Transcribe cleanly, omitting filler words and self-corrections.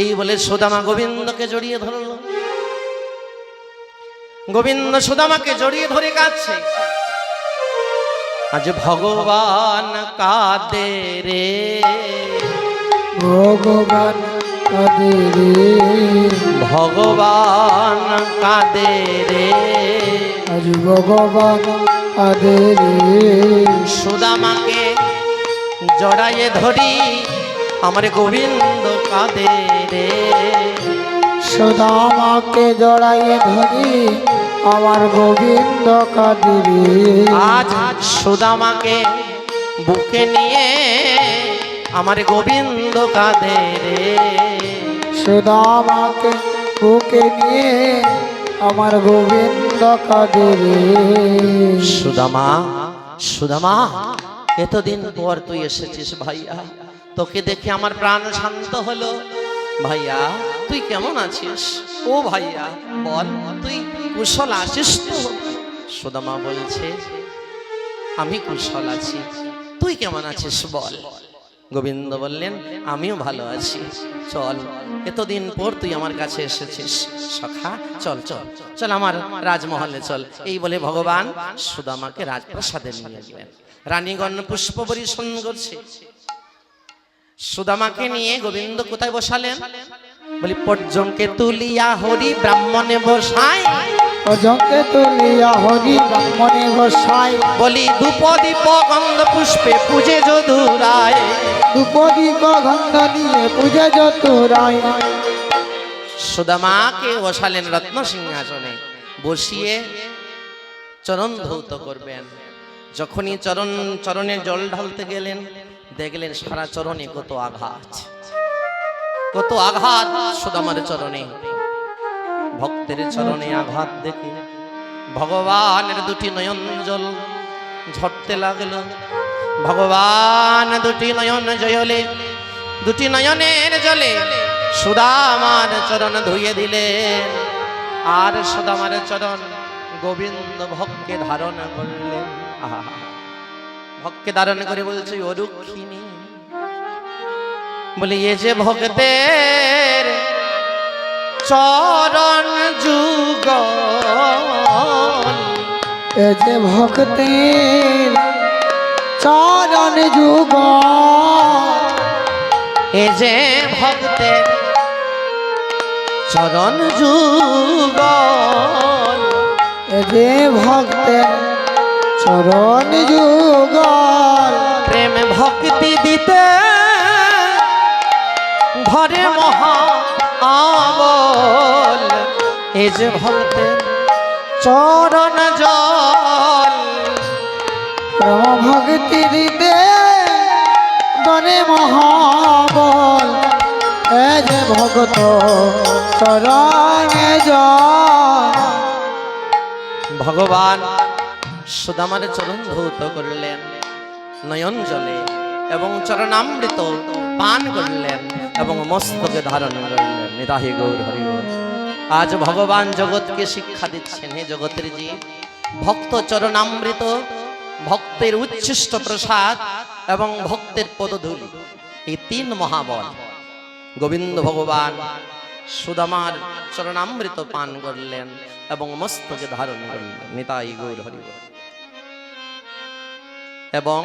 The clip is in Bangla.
এই বলে সুদামা গোবিন্দকে জড়িয়ে ধরল। গোবিন্দ সুদামাকে জড়িয়ে ধরে কাঁদছে। আজ ভগবান কাঁদে রে, ভগবান কাঁদে রে, ভগবান কাঁদে রে, আজ ভগবান কাঁদে রে। সুদামাকে জড়াইয়ে ধরি আমার গোবিন্দ কাঁদে রে, সুদামাকে জড়াইয়ে ধরি আমার গোবিন্দ কাঁদে রে। আজ সুদামাকে বুকে নিয়ে আমার গোবিন্দ কাঁদে রে, সুদামাকে বুকে নিয়ে আমার গোবিন্দ কাঁদে রে। সুদামা সুদামা এতদিন পর তুই এসেছিস ভাইয়া, তোকে দেখে আমার প্রাণ শান্ত হলো। ভাইয়া তুই কেমন আছিস? ও ভাইয়া বল, তুই কুশল আছিস তো? সুদামা বলছে আমি কুশল আছি, তুই কেমন আছিস বল। গোবিন্দ বললেন আমিও ভালো আছি, চল এতদিন পর তুই আমার কাছে এসেছিস সখা, চল চল চল আমার রাজমহলে চল। এই বলে ভগবান সুদামাকে রাজপ্রাসাদে নিয়ে গেলেন। রানীগণ পুষ্প পরিশন করছে। সুদামাকে নিয়ে গোবিন্দ কোথায় বসালেন? বলি পর্যঙ্কে তুলিয়া হরি ব্রাহ্মণে বসাই, পর্যঙ্কে তুলিয়া হরি ব্রাহ্মণে বসাই, বলি ধূপ দীপ গন্ধ পুষ্পে পূজে যদুরায়, ধূপদীপ গন্ধ নিয়ে পূজা যতুরায়। সুদামাকে বসালেন রত্ন সিংহাসনে, বসিয়ে চরণ ধৌত করবেন। যখনই চরণে জল ঢালতে গেলেন, দেখলেন সারা চরণে কত আঘাত, কত আঘাত সুদামার চরণে। ভক্তের চরণে আঘাত দেখে ভগবানের দুটি নয়ন জল ঝরতে লাগলো। ভগবান দুটি নয়ন জলে, দুটি নয়নের জলে সুদামার চরণ ধুইয়ে দিলেন। আর সুদামার চরণ গোবিন্দ ভক্তকে ধারণ করলেন। আহা, ভক্তকে ধারণ করে বলছে ও রুক্মিণী, বলি এ যে ভক্তের চরণ যুগল, এ যে ভক্তের চরণ যুগল, এ যে ভক্তের চরণ যুগল, এ যে ভক্তের চরণ যুগল। প্রেম ভক্তি দিতে ধরে মহা আবল, এ যে ভক্তের চরণ জল, প্রেম ভক্তি দিতে ধরে মহাবল, এ যে ভক্ত চরণে জল। ভগবান সুদামার চরণ ধৌত করলেন নয়ন জলে এবং চরণামৃত পান করলেন এবং মস্তকে ধারণ করলেন। নিতাই গৌর হরি গৌর। আজ ভগবান জগৎকে শিক্ষা দিচ্ছেন, হে জগতের জীব, ভক্ত চরণামৃত, ভক্তের উচ্ছিষ্ট প্রসাদ এবং ভক্তের পদধূলি, এই তিন মহাবল গোবিন্দ ভগবান সুদামার চরণামৃত পান করলেন এবং মস্তকে ধারণ করলেন। নিতাই গৌর হরি গৌর। এবং